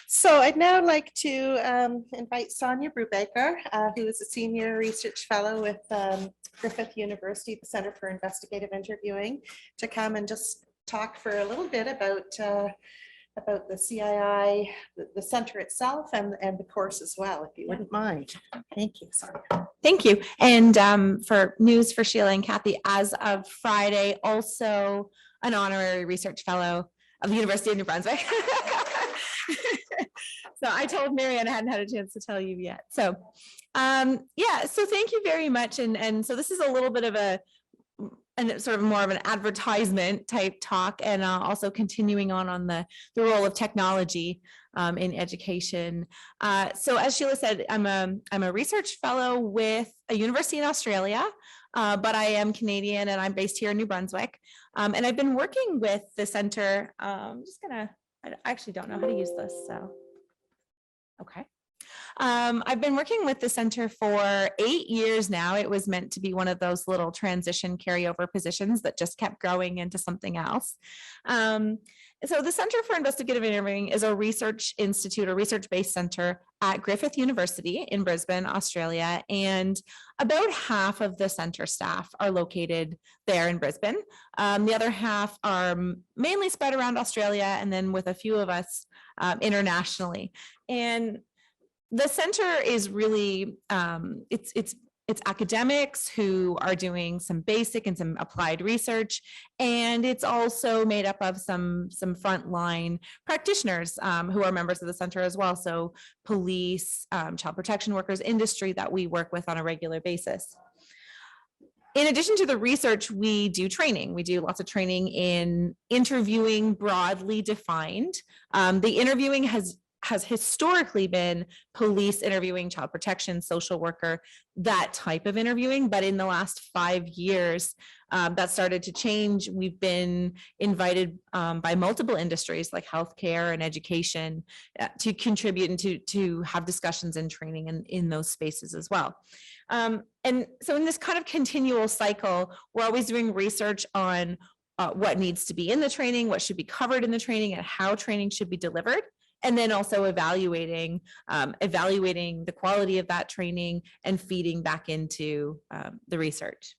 So I'd now like to invite Sonia Brubacher, who is a senior research fellow with Griffith University, the Center for Investigative Interviewing, to come and just talk for a little bit about the CII, the center itself, and the course as well, if you wouldn't mind. Thank you, Sonia. Thank you. And for news for Sheila and Kathy, as of Friday, also an honorary research fellow of the University of New Brunswick. So I told Marianne I hadn't had a chance to tell you yet. So yeah, so thank you very much. And so this is a little bit of and sort of more of an advertisement type talk, and also continuing on the role of technology in education. So as Sheila said, I'm a research fellow with a university in Australia, but I am Canadian and I'm based here in New Brunswick. And I've been working with the center. I actually don't know how to use this, so okay. I've been working with the center for 8 years now. It was meant to be one of those little transition carryover positions that just kept growing into something else. So the Center for Investigative Interviewing is a research institute, a research-based center at Griffith University in Brisbane, Australia. And about half of the center staff are located there in Brisbane. The other half are mainly spread around Australia, and then with a few of us internationally. And the center is really, it's academics who are doing some basic and some applied research, and it's also made up of some frontline practitioners who are members of the center as well. So police, child protection workers, industry that we work with on a regular basis. In addition to the research, we do training. We do lots of training in interviewing, broadly defined. The interviewing has historically been police interviewing, child protection, social worker, that type of interviewing. But in the last 5 years, that started to change. We've been invited by multiple industries like healthcare and education to contribute and to have discussions and training in those spaces as well. And so in this kind of continual cycle, we're always doing research on what needs to be in the training, what should be covered in the training, and how training should be delivered. And then also evaluating the quality of that training and feeding back into the research.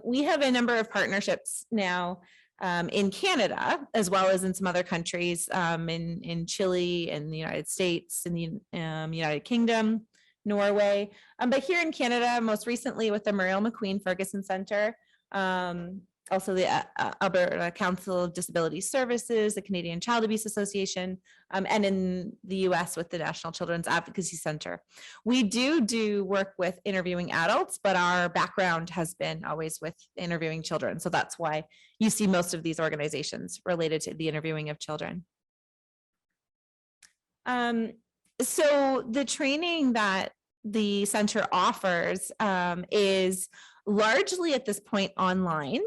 We have a number of partnerships now in Canada, as well as in some other countries, in Chile, in the United States, in the United Kingdom, Norway. But here in Canada, most recently with the Muriel McQueen Ferguson Center, also the Alberta Council of Disability Services, the Canadian Child Abuse Association, and in the US with the National Children's Advocacy Center. We do work with interviewing adults, but our background has been always with interviewing children. So that's why you see most of these organizations related to the interviewing of children. So the training that the center offers is largely at this point online.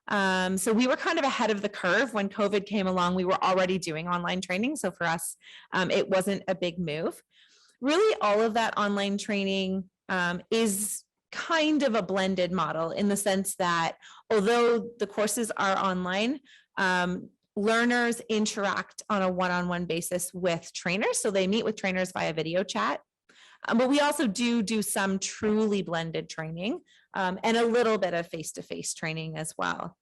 So we were kind of ahead of the curve when COVID came along. We were already doing online training. So for us, it wasn't a big move. Really, all of that online training is kind of a blended model in the sense that although the courses are online, learners interact on a one-on-one basis with trainers. So they meet with trainers via video chat. But we also do some truly blended training and a little bit of face-to-face training as well.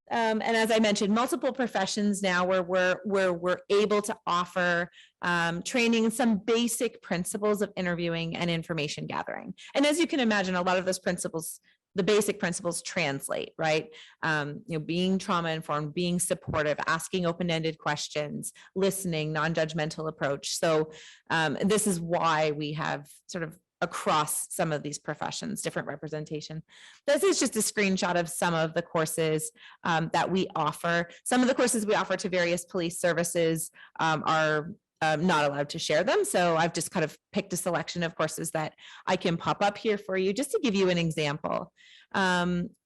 And as I mentioned, multiple professions now where we're able to offer training in some basic principles of interviewing and information gathering. And as you can imagine, a lot of those principles, the basic principles translate, right? Being trauma informed, being supportive, asking open-ended questions, listening, non-judgmental approach. So this is why we have sort of across some of these professions, different representation. This is just a screenshot of some of the courses that we offer. Some of the courses we offer to various police services are not allowed to share them. So I've just kind of picked a selection of courses that I can pop up here for you just to give you an example.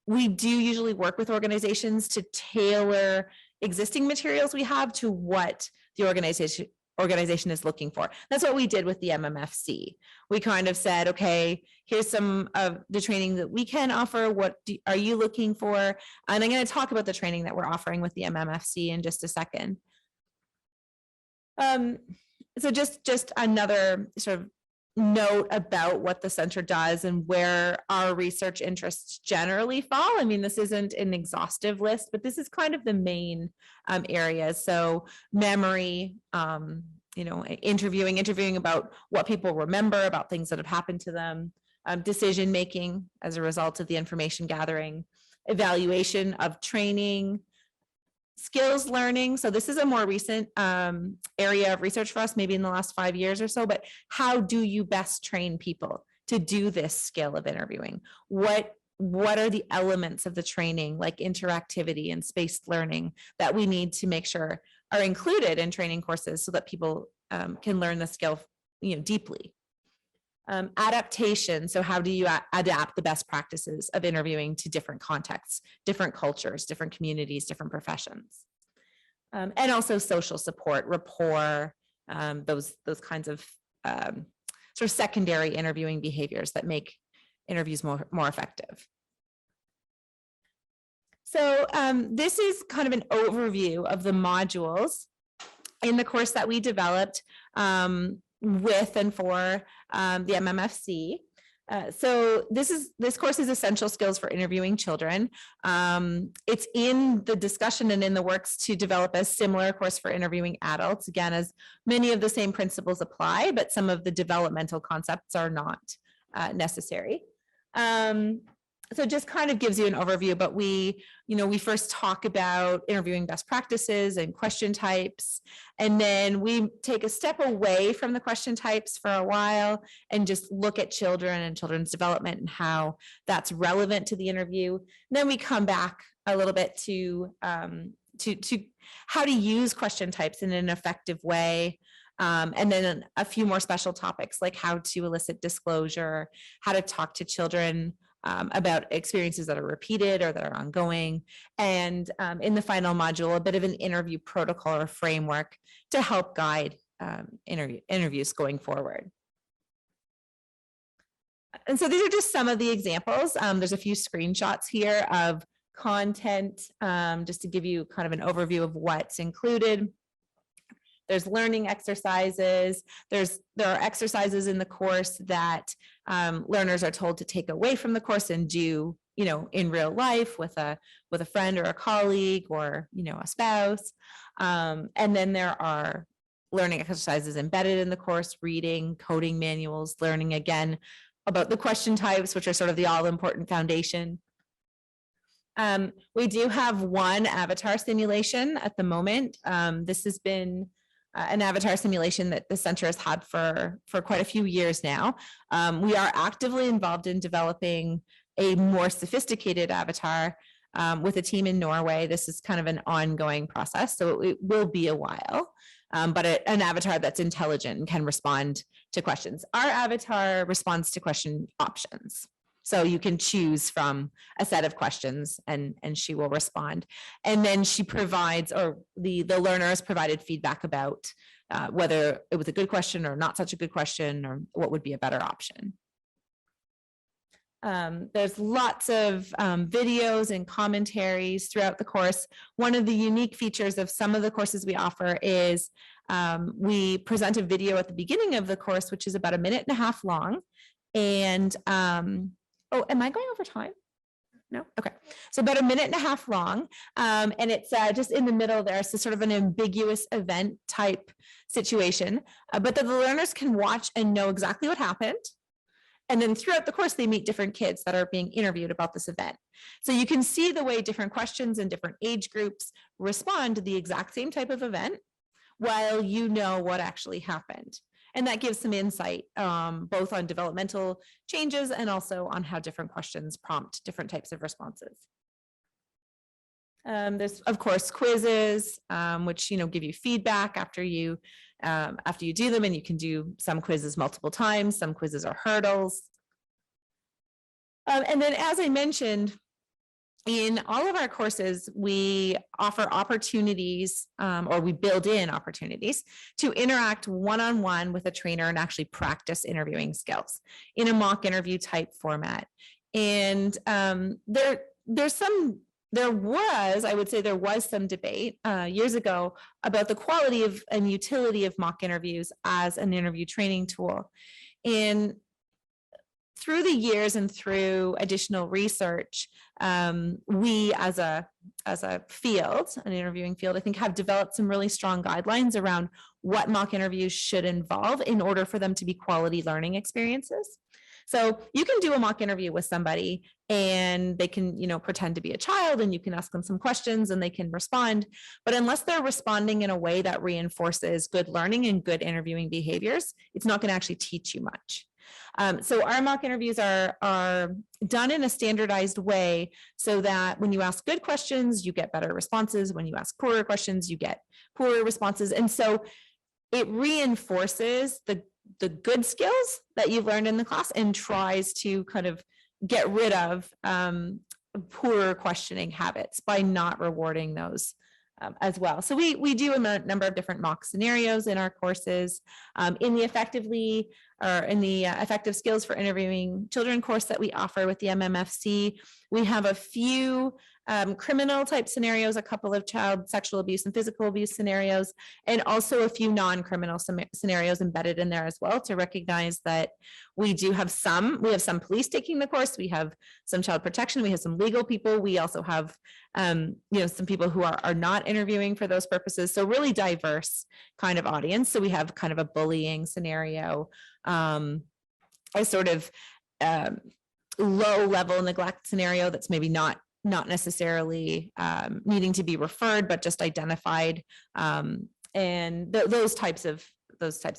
We do usually work with organizations to tailor existing materials we have to what the organization is looking for. That's what we did with the MMFC. We kind of said, okay, here's some of the training that we can offer. What are you looking for? And I'm going to talk about the training that we're offering with the MMFC in just a second. Um, so just another sort of note about what the center does and where our research interests generally fall. I mean, this isn't an exhaustive list, but this is kind of the main areas. So memory, interviewing about what people remember about things that have happened to them, decision making as a result of the information gathering, evaluation of training, skills learning. So this is a more recent area of research for us, maybe in the last 5 years or so, but how do you best train people to do this skill of interviewing? What are the elements of the training, like interactivity and spaced learning, that we need to make sure are included in training courses so that people can learn the skill, deeply? Adaptation. So how do you adapt the best practices of interviewing to different contexts, different cultures, different communities, different professions? And also social support, rapport, those kinds of sort of secondary interviewing behaviors that make interviews more effective. So this is kind of an overview of the modules in the course that we developed with and for the MMFC. So this course is essential skills for interviewing children. It's in the discussion and in the works to develop a similar course for interviewing adults, again, as many of the same principles apply, but some of the developmental concepts are not necessary. So just kind of gives you an overview, but we first talk about interviewing best practices and question types, and then we take a step away from the question types for a while and just look at children and children's development and how that's relevant to the interview. And then we come back a little bit to how to use question types in an effective way. And then a few more special topics like how to elicit disclosure, how to talk to children about experiences that are repeated or that are ongoing. And in the final module, a bit of an interview protocol or framework to help guide interviews going forward. And so these are just some of the examples. There's a few screenshots here of content, just to give you kind of an overview of what's included. There's learning exercises. There are exercises in the course that learners are told to take away from the course and do, in real life with a friend or a colleague or, a spouse. And then there are learning exercises embedded in the course, reading, coding manuals, learning again about the question types, which are sort of the all-important foundation. We do have one avatar simulation at the moment. This has been an avatar simulation that the center has had for quite a few years now. We are actively involved in developing a more sophisticated avatar with a team in Norway. This is kind of an ongoing process, so it will be a while, but an avatar that's intelligent and can respond to questions. Our avatar responds to question options. So you can choose from a set of questions and she will respond. And then she provides, or the learner has provided feedback about whether it was a good question or not such a good question, or what would be a better option. There's lots of videos and commentaries throughout the course. One of the unique features of some of the courses we offer is we present a video at the beginning of the course, which is about 1.5 minutes long. And oh, am I going over time? No? Okay. So about 1.5 minutes long. And it's just in the middle there. So sort of an ambiguous event type situation, but that the learners can watch and know exactly what happened. And then throughout the course, they meet different kids that are being interviewed about this event. So you can see the way different questions and different age groups respond to the exact same type of event while you know what actually happened. And that gives some insight both on developmental changes and also on how different questions prompt different types of responses. There's, of course, quizzes, which give you feedback after you do them, and you can do some quizzes multiple times. Some quizzes are hurdles. And then, as I mentioned, in all of our courses, we offer opportunities, or we build in opportunities to interact one-on-one with a trainer and actually practice interviewing skills in a mock interview type format. And there's some there was, I would say there was some debate years ago about the quality of and utility of mock interviews as an interview training tool. And through the years and through additional research, we as a field, an interviewing field, I think have developed some really strong guidelines around what mock interviews should involve in order for them to be quality learning experiences. So you can do a mock interview with somebody and they can, pretend to be a child and you can ask them some questions and they can respond. But unless they're responding in a way that reinforces good learning and good interviewing behaviors, it's not going to actually teach you much. So our mock interviews are done in a standardized way so that when you ask good questions, you get better responses. When you ask poorer questions, you get poorer responses. And so it reinforces the good skills that you've learned in the class and tries to kind of get rid of poorer questioning habits by not rewarding those as well. So we do a number of different mock scenarios in our courses. In the effective skills for interviewing children course that we offer with the MMFC, we have a few criminal type scenarios, a couple of child sexual abuse and physical abuse scenarios, and also a few non-criminal scenarios embedded in there as well, to recognize that we have some police taking the course, we have some child protection, we have some legal people, we also have some people who are not interviewing for those purposes. So really diverse kind of audience. So we have kind of a bullying scenario, a sort of low level neglect scenario that's maybe not necessarily needing to be referred, but just identified, and those types of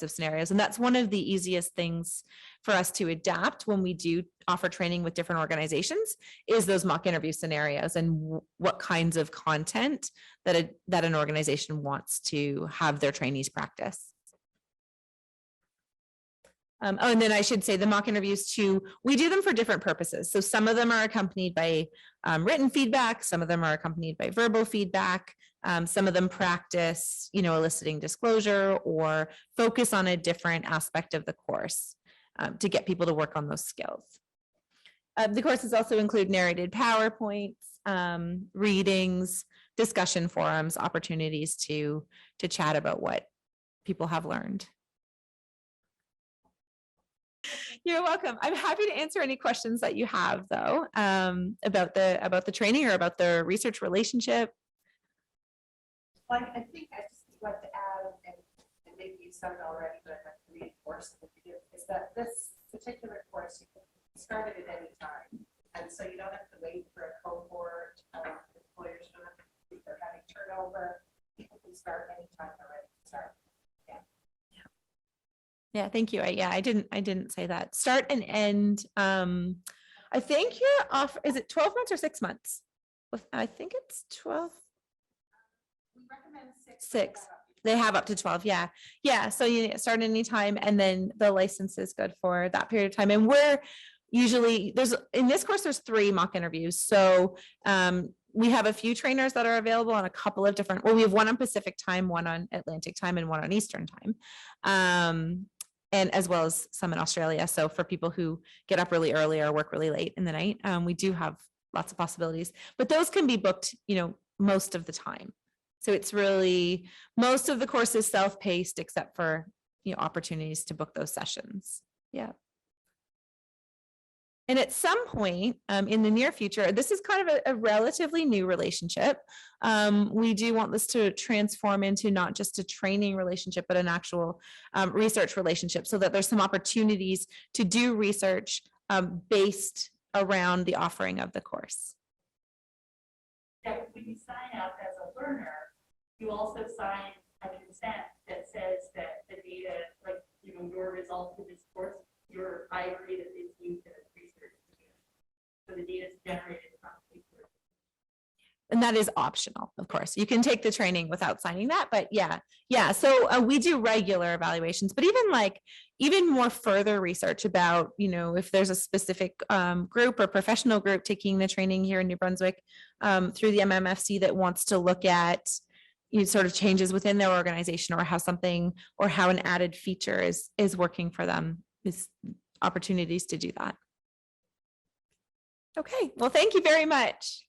scenarios. And that's one of the easiest things for us to adapt when we do offer training with different organizations, is those mock interview scenarios and what kinds of content that an organization wants to have their trainees practice. And then I should say the mock interviews too, we do them for different purposes. So some of them are accompanied by written feedback. Some of them are accompanied by verbal feedback. Some of them practice, eliciting disclosure or focus on a different aspect of the course to get people to work on those skills. The courses also include narrated PowerPoints, readings, discussion forums, opportunities to chat about what people have learned. You're welcome. I'm happy to answer any questions that you have, though, about the training or about the research relationship. Well, I think I just want to add, and maybe you said it already, but I'd like to reinforce it, is that this particular course you can start it at any time, and so you don't have to wait for a cohort. Employers don't have to wait for having turnover. People can start anytime they're ready to start. Yeah, thank you. I didn't say that. Start and end. I think you're off. Is it 12 months or 6 months? I think it's 12. We recommend 6. 6. They have up to 12. Yeah. Yeah. So you start anytime, and then the license is good for that period of time. And we're usually in this course, there's 3 mock interviews. So we have a few trainers that are available on a couple of different, we have one on Pacific time, one on Atlantic time, and one on Eastern time. And as well as some in Australia. So for people who get up really early or work really late in the night, we do have lots of possibilities, but those can be booked, most of the time. So it's really, most of the course is self-paced except for, opportunities to book those sessions. Yeah. And at some point in the near future, this is kind of a relatively new relationship. We do want this to transform into not just a training relationship, but an actual research relationship, so that there's some opportunities to do research based around the offering of the course. Yeah, when you sign up as a learner, you also sign a consent that says that the data, like, your results of this course, I agree that it's used as research. So the data is generated from research. And that is optional, of course. You can take the training without signing that, but yeah. So we do regular evaluations, but even more further research about, if there's a specific group or professional group taking the training here in New Brunswick through the MMFC that wants to look at sort of changes within their organization, or how an added feature is working for them, is opportunities to do that. Okay, well, thank you very much.